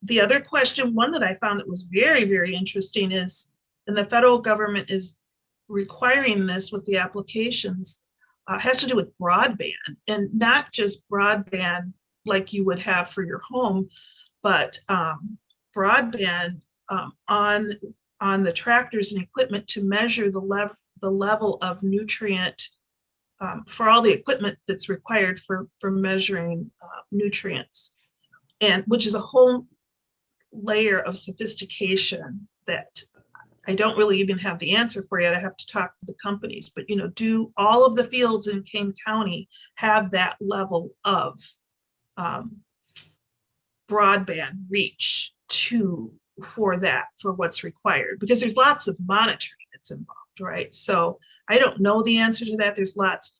S8: The other question, one that I found that was very, very interesting is, and the federal government is requiring this with the applications, has to do with broadband, and not just broadband like you would have for your home, but broadband on the tractors and equipment to measure the level of nutrient for all the equipment that's required for measuring nutrients, and which is a whole layer of sophistication that I don't really even have the answer for yet. I have to talk to the companies, but do all of the fields in Kane County have that level of broadband reach for what's required? Because there's lots of monitoring that's involved, right? So I don't know the answer to that. There's lots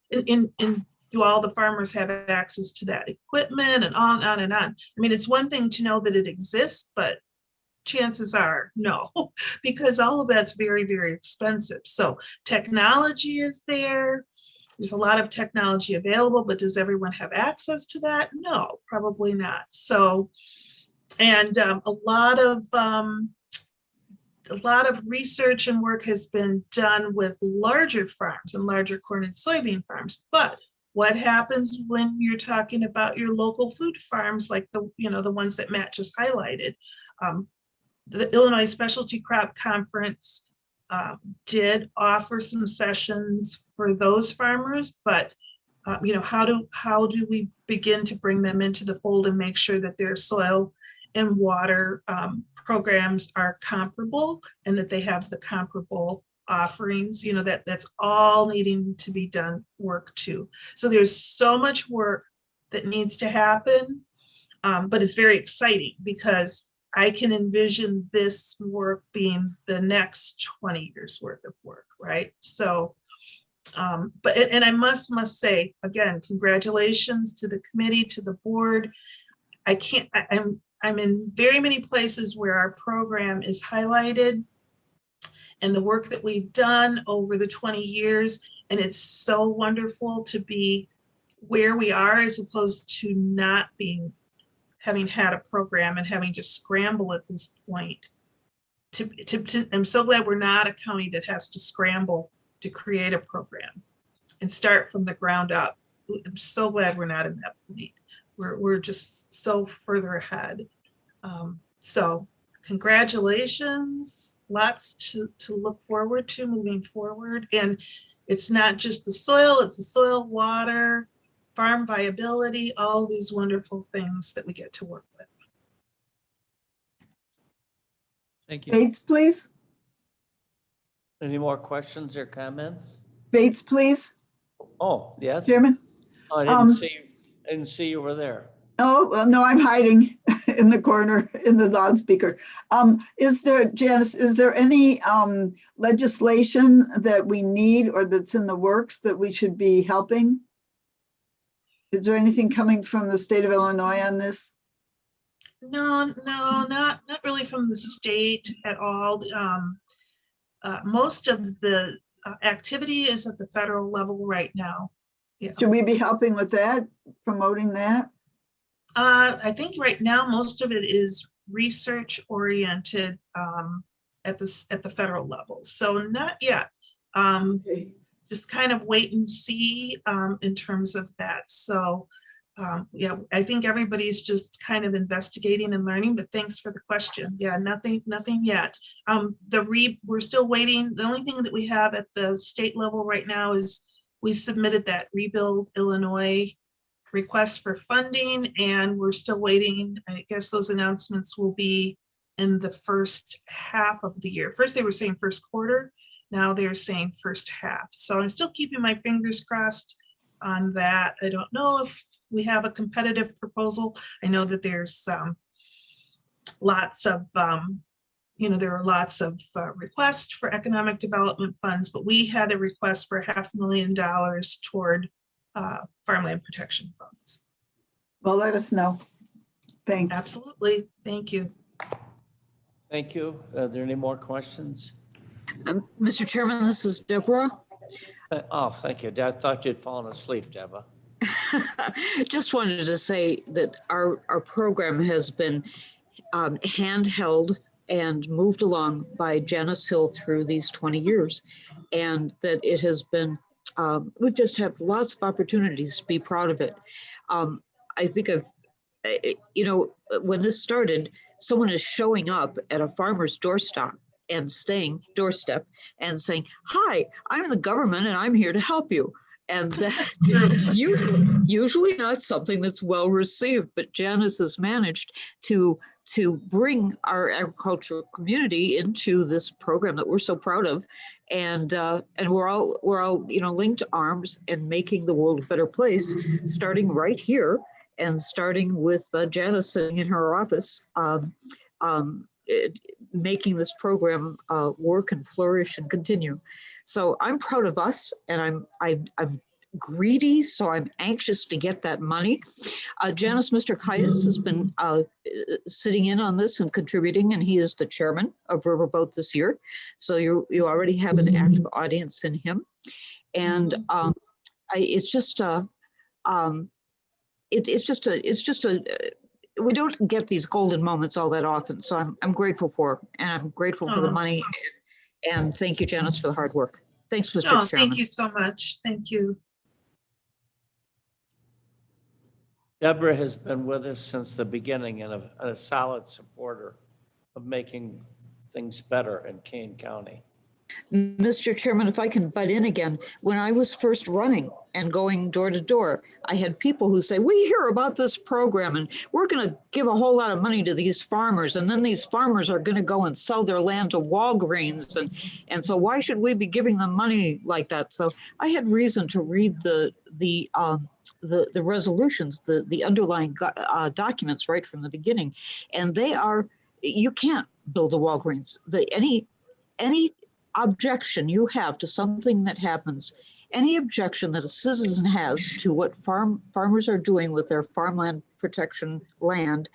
S8: do all the farmers have access to that equipment, and on and on. I mean, it's one thing to know that it exists, but chances are no, because all of that's very, very expensive. So technology is there. There's a lot of technology available, but does everyone have access to that? No, probably not. So, and a lot of research and work has been done with larger farms and larger corn and soybean farms. But what happens when you're talking about your local food farms, like the ones that Matt just highlighted? The Illinois Specialty Crop Conference did offer some sessions for those farmers, but how do we begin to bring them into the fold and make sure that their soil and water programs are comparable and that they have the comparable offerings? That's all needing to be done work too. So there's so much work that needs to happen, but it's very exciting because I can envision this work being the next 20 years worth of work, right? So, but I must say, again, congratulations to the committee, to the board. I'm in very many places where our program is highlighted and the work that we've done over the 20 years. And it's so wonderful to be where we are as opposed to not having had a program and having to scramble at this point. I'm so glad we're not a county that has to scramble to create a program and start from the ground up. I'm so glad we're not in that point. We're just so further ahead. So congratulations, lots to look forward to moving forward. And it's not just the soil, it's the soil, water, farm viability, all these wonderful things that we get to work with.
S9: Thank you.
S10: Bates, please.
S1: Any more questions or comments?
S10: Bates, please.
S1: Oh, yes.
S10: Chairman.
S1: Oh, I didn't see you were there.
S10: Oh, well, no, I'm hiding in the corner in the loudspeaker. Janice, is there any legislation that we need or that's in the works that we should be helping? Is there anything coming from the state of Illinois on this?
S8: No, not really from the state at all. Most of the activity is at the federal level right now. Yeah.
S10: Should we be helping with that, promoting that?
S8: I think right now most of it is research oriented at the federal level. So not yet.
S10: Okay.
S8: Just kind of wait and see in terms of that. So yeah, I think everybody's just kind of investigating and learning, but thanks for the question. Yeah, nothing yet. We're still waiting. The only thing that we have at the state level right now is we submitted that Rebuild Illinois request for funding, and we're still waiting. I guess those announcements will be in the first half of the year. First, they were saying first quarter. Now they're saying first half. So I'm still keeping my fingers crossed on that. I don't know if we have a competitive proposal. I know that there's lots of, there are lots of requests for economic development funds, but we had a request for $500,000 toward farmland protection funds.
S10: Well, let us know. Thanks.
S8: Absolutely. Thank you.
S1: Thank you. Are there any more questions?
S3: Mr. Chairman, this is Deborah.
S1: Oh, thank you. I thought you'd fallen asleep, Deborah.
S3: Just wanted to say that our program has been handheld and moved along by Janice Hill through these 20 years. And that it has been, we've just had lots of opportunities to be proud of it. I think when this started, someone is showing up at a farmer's doorstep and saying, "Hi, I'm the government and I'm here to help you." And that's usually not something that's well received, but Janice has managed to bring our agricultural community into this program that we're so proud of, and we're all linked arms and making the world a better place, starting right here and starting with Janice sitting in her office, making this program work and flourish and continue. So I'm proud of us, and I'm greedy, so I'm anxious to get that money. Janice, Mr. Caius has been sitting in on this and contributing, and he is the chairman of Riverboat this year. So you already have an active audience in him, and it's just we don't get these golden moments all that often. So I'm grateful for, and I'm grateful for the money. And thank you, Janice, for the hard work. Thanks, Mr. Chairman.
S8: Thank you so much. Thank you.
S1: Deborah has been with us since the beginning and a solid supporter of making things better in Kane County.
S3: Mr. Chairman, if I can butt in again, when I was first running and going door to door, I had people who say, "We hear about this program and we're going to give a whole lot of money to these farmers, and then these farmers are going to go and sell their land to Walgreens, and so why should we be giving them money like that?" So I had reason to read the resolutions, the underlying documents right from the beginning, and you can't build a Walgreens. Any objection you have to something that happens, any objection that a citizen has to what farmers are doing with their farmland protection land,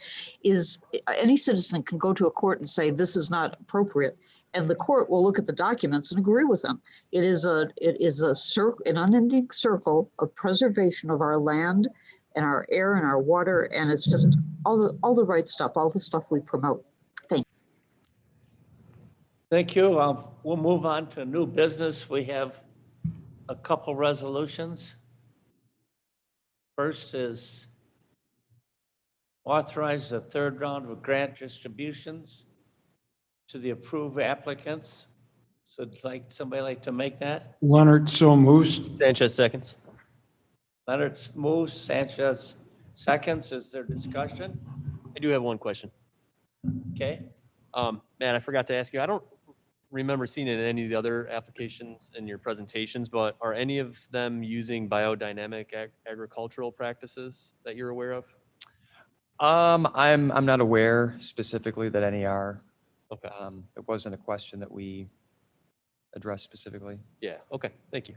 S3: is any citizen can go to a court and say this is not appropriate, and the court will look at the documents and agree with them. It is an unending circle of preservation of our land and our air and our water, and it's just all the right stuff, all the stuff we promote.
S1: Thank you. We'll move on to new business. We have a couple resolutions. First is authorize the third round of grant distributions to the approved applicants. So somebody like to make that?
S4: Leonard so moves.
S11: Sanchez seconds.
S1: Leonard moves, Sanchez seconds. Is there discussion?
S11: I do have one question.
S1: Okay.
S11: Man, I forgot to ask you. I don't remember seeing it in any of the other applications in your presentations, but are any of them using biodynamic agricultural practices that you're aware of?
S5: I'm not aware specifically that any are.
S11: Okay.
S5: It wasn't a question that we addressed specifically.
S11: Yeah. Okay. Thank you.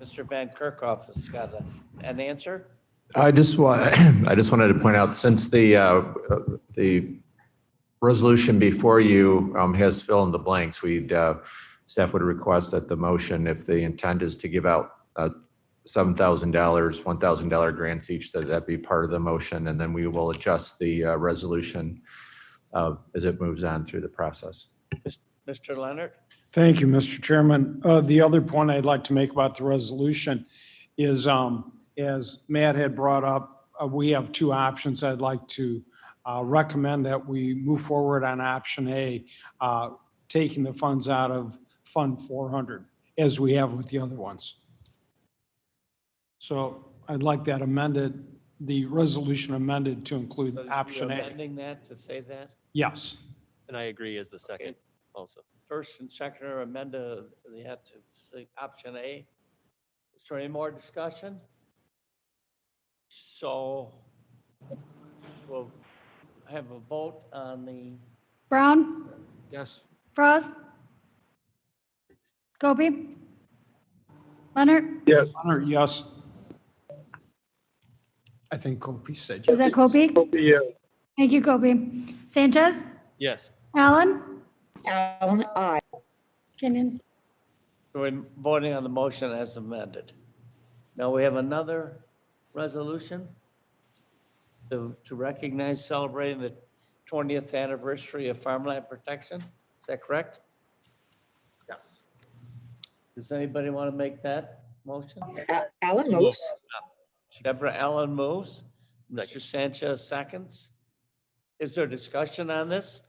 S1: Mr. Van Kerkhoff has got an answer.
S7: I just wanted to point out, since the resolution before you has fill in the blanks, staff would request that the motion, if the intent is to give out $7,000, $1,000 grants each, that be part of the motion, and then we will adjust the resolution as it moves on through the process.
S1: Mr. Leonard?
S4: Thank you, Mr. Chairman. The other point I'd like to make about the resolution is, as Matt had brought up, we have two options. I'd like to recommend that we move forward on option A, taking the funds out of Fund 400, as we have with the other ones. So I'd like that amended, the resolution amended to include
S1: So
S4: option
S1: you're
S4: A.
S1: amending that to say that?
S4: Yes.
S11: And I agree as the second also.
S1: First and second are amended, they have to say option A. Is there any more discussion? So we'll have a vote on the,
S2: Brown,
S1: yes,
S2: Frost, Goby, Leonard,
S4: Leonard, yes. I think Kobe said yes.
S2: was that Kobe? Thank you, Kobe. Sanchez,
S11: Yes.
S2: Allen,
S3: Allen, aye.
S2: Kenyon.
S1: We're voting on the motion as amended. Now we have another resolution to recognize celebrating the 20th anniversary of farmland protection. Is that correct? Yes. Does anybody want to make that motion?
S3: Allen moves.
S1: Deborah Allen moves. Mr. Sanchez seconds. Is there discussion on this?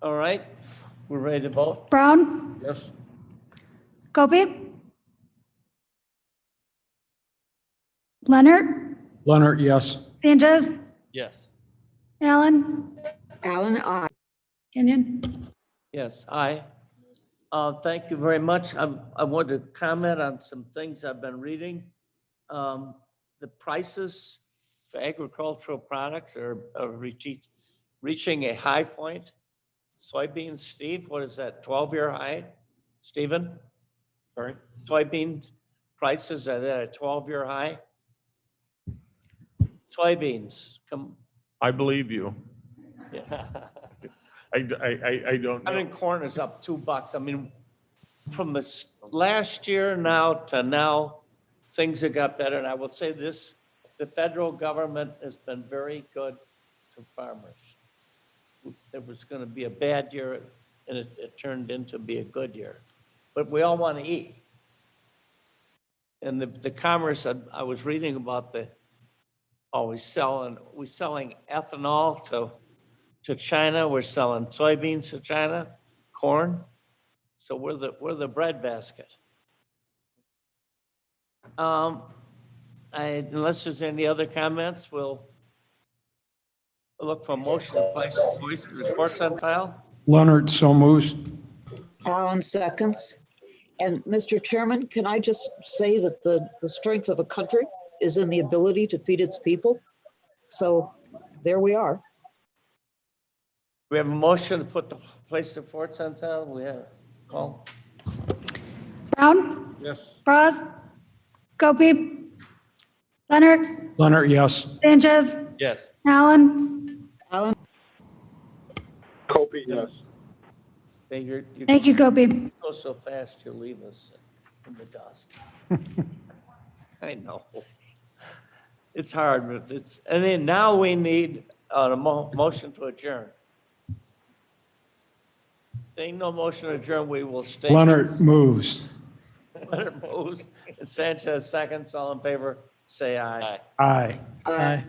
S1: All right, we're ready to vote.
S2: Brown,
S1: Yes.
S2: Kobe, Leonard,
S4: Leonard, yes.
S2: Sanchez,
S11: Yes.
S2: Allen,
S3: Allen, aye.
S2: Kenyon.
S1: Yes, aye. Thank you very much. I want to comment on some things I've been reading. The prices for agricultural products are reaching a high point. Soybeans, Steve, what is that, 12-year high? Stephen? Sorry? Soybean prices, are they at a 12-year high? Soybeans, come.
S6: I believe you.
S1: Yeah.
S6: I don't
S1: I
S6: know.
S1: mean, corn is up $2. I mean, from the last year now to now, things have got better. And I will say this, the federal government has been very good to farmers. It was going to be a bad year and it turned into be a good year. But we all want to eat. And the commerce, I was reading about we're selling ethanol to China. We're selling soybeans to China, corn. So we're the breadbasket. Unless there's any other comments, we'll look for a motion to place reports on file.
S4: Leonard, so moves.
S3: Allen seconds. And Mr. Chairman, can I just say that the strength of a country is in the ability to feed its people? So there we are.
S1: We have a motion to place the reports on file. We have a call.
S2: Brown,
S1: Yes.
S2: Bras, Kobe, Leonard,
S4: Leonard, yes.
S2: Sanchez,
S11: Yes.
S2: Allen.
S3: Allen,
S2: Thank you, Kobe.
S1: Go so fast, you'll leave us in the dust. I know. It's hard, but and then now we need a motion to adjourn. Seeing no motion to adjourn, we will stay.
S4: Leonard moves.
S1: Leonard moves, and Sanchez seconds. All in favor, say aye.
S4: Aye.
S3: aye.